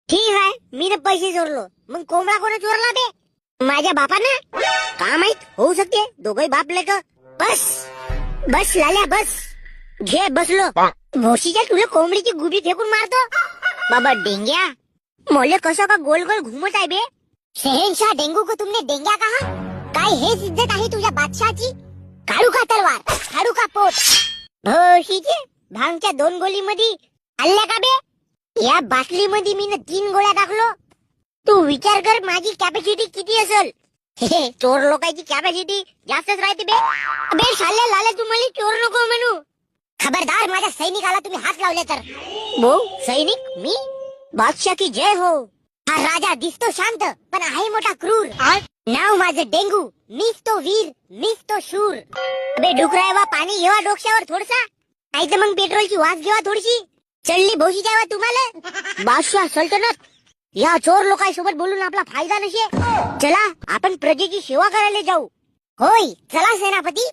ठीक आहे, मी पैसे चोरलो, मग कोंबडा कोण चोरला बे? माझ्या बापानं? का माहित, होऊ शकते दोघही बाप लेक. बस बस लाल्या बस, घे बसलो. भोशीच्या तुला कोंबडीची गुबी फेकून मारतो. बाबा डेंग्या, मोले कसं का गोल गोल घुमत आहे बे? शहनशाह डेंगू को तुमने डेंग्या कहा? काय हेच इज्जत आहे तुझ्या बादशाची? काढू का तलवार, काढू का पोट? भोशीचे भांगच्या 2 गोली मध्ये आल्या का बे? या बाटली मध्ये मी 3 गोळ्या टाकलो. तू विचार कर माझी कॅपॅसिटी किती असेल. चोर लोकांची कॅपॅसिटी जास्तच राहते बे. अबे शाल्या लाल्या, तू मला चोर नको म्हणू. खबरदार, माझ्या सैनिकाला तुम्ही हात लावले तर. भाऊ सैनिक मी? बादशाह की जय हो. हा राजा दिसतो शांत पण आहे मोठा क्रूर. नाव माझं डेंगू, मीच तो वीर, मीच तो शूर. अबे डुकरायवा, पाणी घेवा डोक्यावर थोडसा, नाही तर मग पेट्रोलची वास घेवा थोडीशी. चढली भोशी जावा तुम्हाला. बादशाह सल्तनत, या चोर लोकांसोबत बोलून आपला फायदा नसे. चला आपण प्रजेची सेवा करायला जाऊ. होय चला सेनापती.